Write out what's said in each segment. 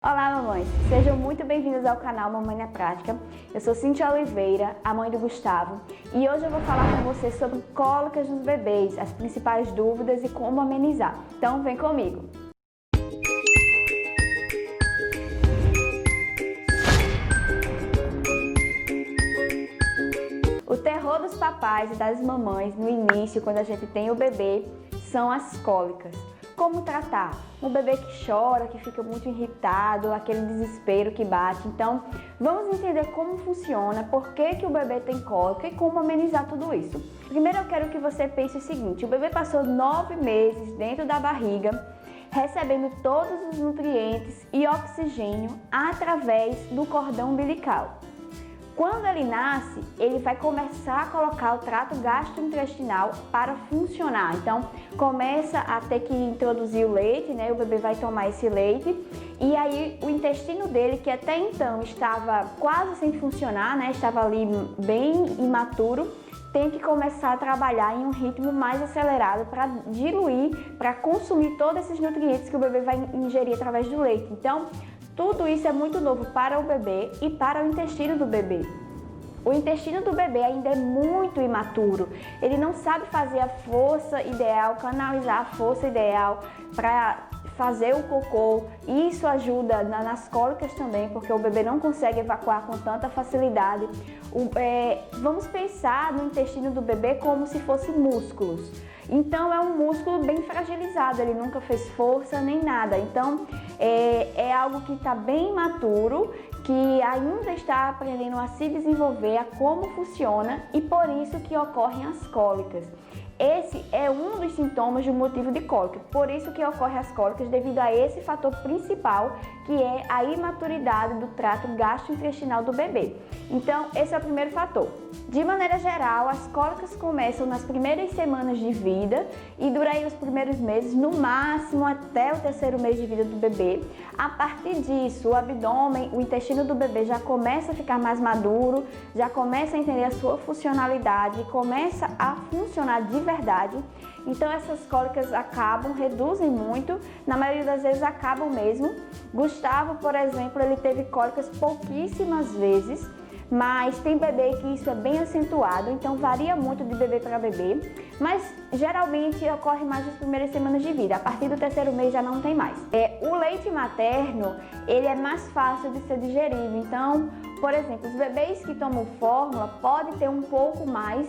Olá, mamães! Sejam muito bem-vindas ao canal Mamãe na Prática. Eu sou Cíntia Oliveira, a mãe do Gustavo, e hoje eu vou falar com você sobre cólicas nos bebês, as principais dúvidas e como amenizar. Então, vem comigo! O terror dos papais e das mamães no início, quando a gente tem o bebê, são as cólicas. Como tratar? Um bebê que chora, que fica muito irritado, aquele desespero que bate. Então, vamos entender como funciona, por que o bebê tem cólica e como amenizar tudo isso. Primeiro eu quero que você pense o seguinte: o bebê passou 9 meses dentro da barriga, recebendo todos os nutrientes e oxigênio através do cordão umbilical. Quando ele nasce, ele vai começar a colocar o trato gastrointestinal para funcionar. Então, começa a ter que introduzir o leite, né? O bebê vai tomar esse leite e aí o intestino dele, que até então estava quase sem funcionar, né? Estava ali bem imaturo, tem que começar a trabalhar em um ritmo mais acelerado para diluir, para consumir todos esses nutrientes que o bebê vai ingerir através do leite. Então, tudo isso é muito novo para o bebê e para o intestino do bebê. O intestino do bebê ainda é muito imaturo. Ele não sabe fazer a força ideal, canalizar a força ideal para fazer o cocô. Isso ajuda nas cólicas também, porque o bebê não consegue evacuar com tanta facilidade. Vamos pensar no intestino do bebê como se fosse músculos. Então é um músculo bem fragilizado, ele nunca fez força nem nada. Então é algo que está bem imaturo, que ainda está aprendendo a se desenvolver, a como funciona, e por isso que ocorrem as cólicas. Esse é um dos sintomas do motivo de cólica, por isso que ocorrem as cólicas, devido a esse fator principal, que é a imaturidade do trato gastrointestinal do bebê. Então, esse é o primeiro fator. De maneira geral, as cólicas começam nas primeiras semanas de vida e duram aí os primeiros meses, no máximo até o 3º mês de vida do bebê. A partir disso, o abdômen, o intestino do bebê já começa a ficar mais maduro, já começa a entender a sua funcionalidade, começa a funcionar de verdade. Então essas cólicas acabam, reduzem muito, na maioria das vezes acabam mesmo. Gustavo, por exemplo, ele teve cólicas pouquíssimas vezes, mas tem bebê que isso é bem acentuado, então varia muito de bebê para bebê, mas geralmente ocorre mais nas primeiras semanas de vida. A partir do 3º mês já não tem mais. O leite materno, ele é mais fácil de ser digerido, então, por exemplo, os bebês que tomam fórmula podem ter um pouco mais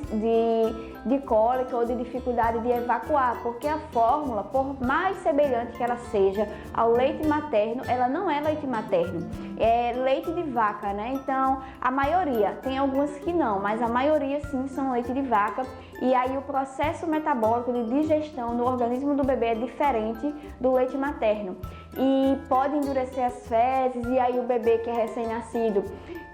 de cólica ou de dificuldade de evacuar, porque a fórmula, por mais semelhante que ela seja ao leite materno, ela não é leite materno, é leite de vaca, né? Então, a maioria, tem algumas que não, mas a maioria sim são leite de vaca, e aí o processo metabólico de digestão no organismo do bebê é diferente do leite materno. E pode endurecer as fezes, e aí o bebê que é recém-nascido,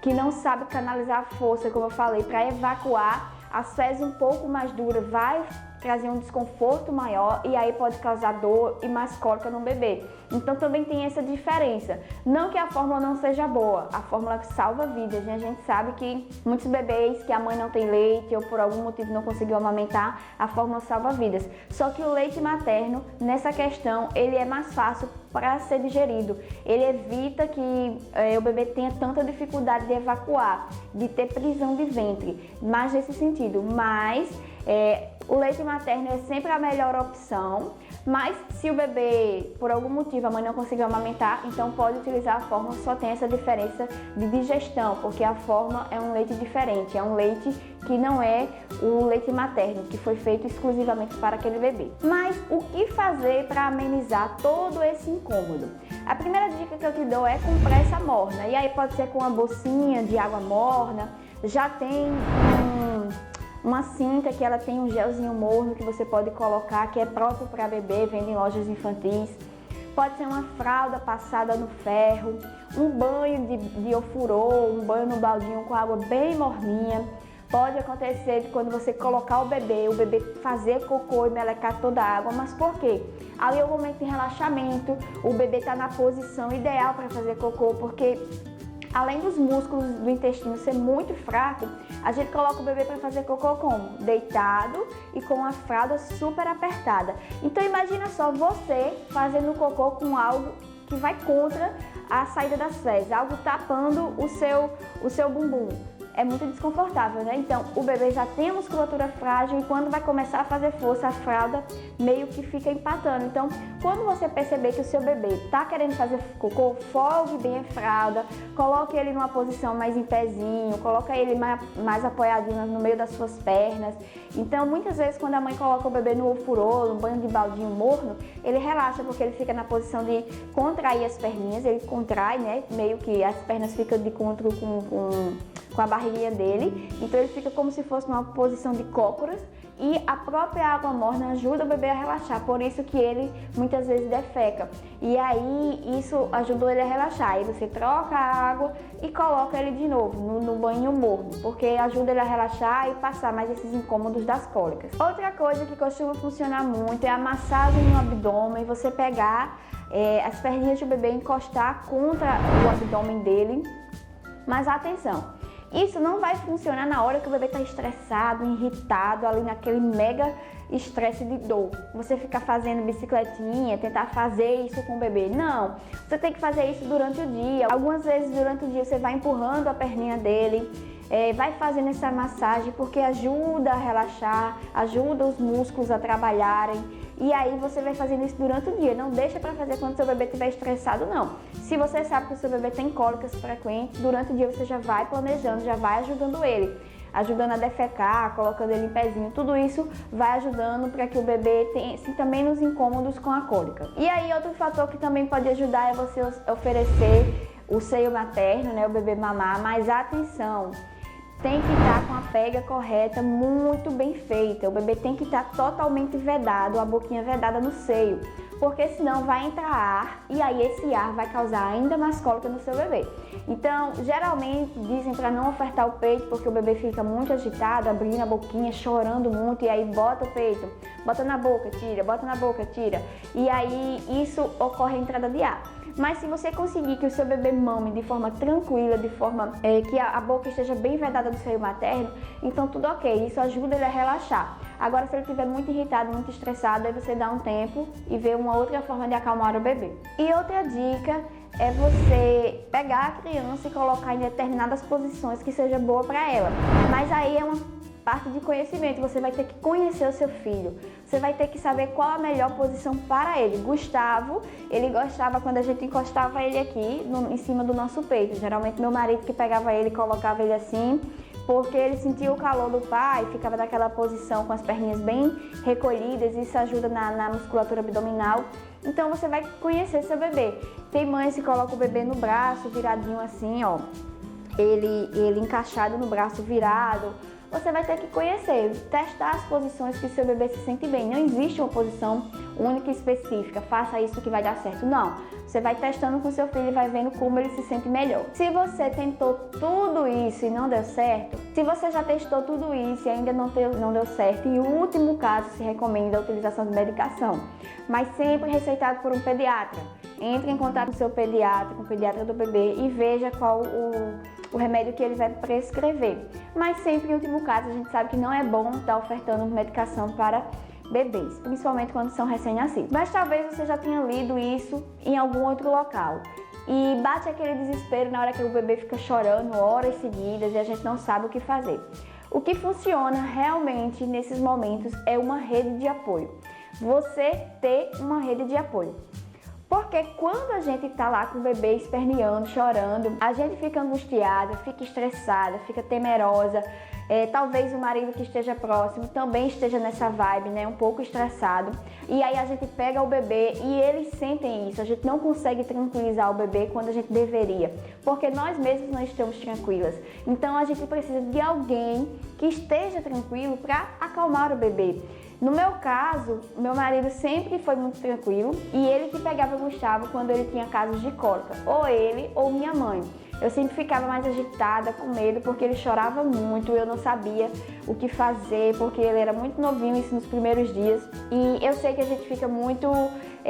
que não sabe canalizar a força, como eu falei, para evacuar, as fezes um pouco mais duras vai trazer um desconforto maior e aí pode causar dor e mais cólica no bebê. Então também tem essa diferença. Não que a fórmula não seja boa, a fórmula salva vidas, né? A gente sabe que muitos bebês que a mãe não tem leite ou por algum motivo não conseguiu amamentar, a fórmula salva vidas. Só que o leite materno, nessa questão, ele é mais fácil para ser digerido. Ele evita que o bebê tenha tanta dificuldade de evacuar, de ter prisão de ventre, mais nesse sentido. Mas o leite materno é sempre a melhor opção, mas se o bebê, por algum motivo, a mãe não conseguiu amamentar, então pode utilizar a fórmula, só tem essa diferença de digestão, porque a fórmula é um leite diferente, é um leite que não é o leite materno, que foi feito exclusivamente para aquele bebê. Mas o que fazer para amenizar todo esse incômodo? A primeira dica que eu te dou é compressa morna, e aí pode ser com uma bolsinha de água morna, já tem uma cinta que ela tem um gelzinho morno que você pode colocar, que é próprio para bebê, vende em lojas infantis. Pode ser uma fralda passada no ferro, um banho de ofurô, um banho no baldinho com água bem morninha. Pode acontecer de quando você colocar o bebê fazer cocô e melecar toda a água, mas por quê? Ali é o momento de relaxamento, o bebê está na posição ideal para fazer cocô, porque além dos músculos do intestino ser muito fraco, a gente coloca o bebê para fazer cocô como? Deitado e com a fralda super apertada. Então imagina só você fazendo cocô com algo que vai contra a saída das fezes, algo tapando o seu bumbum. É muito desconfortável, né? Então, o bebê já tem a musculatura frágil e quando vai começar a fazer força, a fralda meio que fica empatando. Então, quando você perceber que o seu bebê tá querendo fazer cocô, folgue bem a fralda, coloque ele numa posição mais em pezinho, coloca ele mais apoiadinho no meio das suas pernas. Então, muitas vezes, quando a mãe coloca o bebê no ofurô, no banho de baldinho morno, ele relaxa porque ele fica na posição de contrair as perninhas, ele contrai, né? Meio que as pernas ficam de encontro com a barriguinha dele, então ele fica como se fosse numa posição de cócoras e a própria água morna ajuda o bebê a relaxar, por isso que ele muitas vezes defeca. E aí isso ajudou ele a relaxar, aí você troca a água e coloca ele de novo no banho morno, porque ajuda ele a relaxar e passar mais esses incômodos das cólicas. Outra coisa que costuma funcionar muito é a massagem no abdômen, você pegar as perninhas do bebê e encostar contra o abdômen dele, mas atenção! Isso não vai funcionar na hora que o bebê está estressado, irritado, ali naquele mega estresse de dor. Você ficar fazendo bicicletinha, tentar fazer isso com o bebê. Não, você tem que fazer isso durante o dia. Algumas vezes durante o dia você vai empurrando a perninha dele, vai fazendo essa massagem porque ajuda a relaxar, ajuda os músculos a trabalharem. E aí você vai fazendo isso durante o dia, não deixa para fazer quando seu bebê estiver estressado, não. Se você sabe que o seu bebê tem cólicas frequentes, durante o dia você já vai planejando, já vai ajudando ele, ajudando a defecar, colocando ele em pezinho, tudo isso vai ajudando para que o bebê sinta menos incômodos com a cólica. E aí outro fator que também pode ajudar é você oferecer o seio materno, né, o bebê mamar, mas atenção! Tem que estar com a pega correta, muito bem feita. O bebê tem que estar totalmente vedado, a boquinha vedada no seio, porque senão vai entrar ar e aí esse ar vai causar ainda mais cólica no seu bebê. Então, geralmente dizem para não ofertar o peito porque o bebê fica muito agitado, abrindo a boquinha, chorando muito e aí bota o peito, bota na boca, tira, bota na boca, tira. E aí isso ocorre a entrada de ar. Mas se você conseguir que o seu bebê mame de forma tranquila, de forma que a boca esteja bem vedada do seio materno, então tudo ok, isso ajuda ele a relaxar. Agora, se ele estiver muito irritado, muito estressado, aí você dá um tempo e vê uma outra forma de acalmar o bebê. E outra dica é você pegar a criança e colocar em determinadas posições que seja boa para ela. Mas aí é uma parte de conhecimento, você vai ter que conhecer o seu filho, você vai ter que saber qual a melhor posição para ele. Gustavo, ele gostava quando a gente encostava ele aqui em cima do nosso peito, geralmente meu marido que pegava ele e colocava ele assim, porque ele sentia o calor do pai, ficava naquela posição com as perninhas bem recolhidas, isso ajuda na musculatura abdominal. Então você vai conhecer seu bebê. Tem mães que colocam o bebê no braço, viradinho assim, ó, ele encaixado no braço virado. Você vai ter que conhecer, testar as posições que o seu bebê se sente bem. Não existe uma posição única e específica, faça isso que vai dar certo. Não, você vai testando com seu filho e vai vendo como ele se sente melhor. Se você tentou tudo isso e não deu certo, se você já testou tudo isso e ainda não deu certo, em último caso se recomenda a utilização de medicação, mas sempre receitado por um pediatra. Entre em contato com o seu pediatra, com o pediatra do bebê e veja qual o remédio que ele vai prescrever. Mas sempre, em último caso, a gente sabe que não é bom estar ofertando medicação para bebês, principalmente quando são recém-nascidos. Mas talvez você já tenha lido isso em algum outro local. E bate aquele desespero na hora que o bebê fica chorando horas seguidas e a gente não sabe o que fazer. O que funciona realmente nesses momentos é uma rede de apoio. Você ter uma rede de apoio. Porque quando a gente tá lá com o bebê esperneando, chorando, a gente fica angustiada, fica estressada, fica temerosa. Talvez o marido que esteja próximo também esteja nessa vibe, né? Um pouco estressado. E aí a gente pega o bebê e eles sentem isso. A gente não consegue tranquilizar o bebê quando a gente deveria. Porque nós mesmos não estamos tranquilas. Então a gente precisa de alguém que esteja tranquilo para acalmar o bebê. No meu caso, meu marido sempre foi muito tranquilo e ele que pegava o Gustavo quando ele tinha casos de cólica, ou ele ou minha mãe. Eu sempre ficava mais agitada, com medo, porque ele chorava muito, eu não sabia o que fazer, porque ele era muito novinho, isso nos primeiros dias. E eu sei que a gente fica muito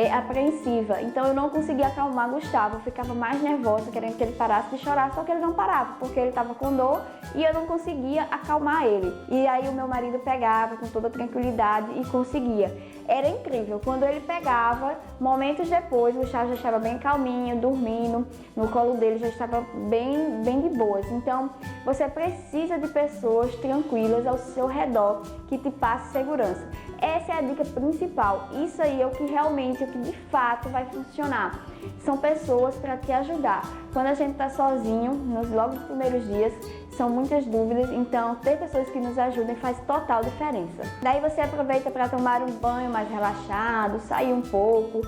apreensiva. Então eu não conseguia acalmar Gustavo, eu ficava mais nervosa, querendo que ele parasse de chorar, só que ele não parava, porque ele estava com dor e eu não conseguia acalmar ele. E aí o meu marido pegava com toda tranquilidade e conseguia. Era incrível, quando ele pegava, momentos depois, o Gustavo já estava bem calminho, dormindo, no colo dele já estava bem de boas. Então, você precisa de pessoas tranquilas ao seu redor que te passe segurança. Essa é a dica principal, isso aí é o que realmente, o que de fato vai funcionar. São pessoas para te ajudar. Quando a gente está sozinho, logo nos primeiros dias, são muitas dúvidas, então ter pessoas que nos ajudem faz total diferença. Daí você aproveita para tomar um banho mais relaxado, sair um pouco,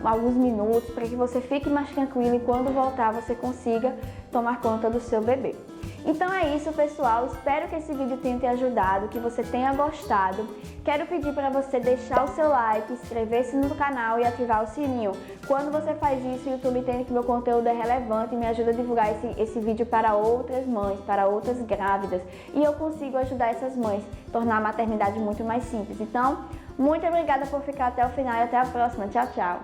alguns minutos, para que você fique mais tranquilo e quando voltar você consiga tomar conta do seu bebê. Então é isso, pessoal, espero que esse vídeo tenha te ajudado, que você tenha gostado. Quero pedir para você deixar o seu like, inscrever-se no canal e ativar o sininho. Quando você faz isso, o YouTube entende que meu conteúdo é relevante e me ajuda a divulgar esse vídeo para outras mães, para outras grávidas. E eu consigo ajudar essas mães, tornar a maternidade muito mais simples. Então, muito obrigada por ficar até o final e até a próxima. Tchau, tchau!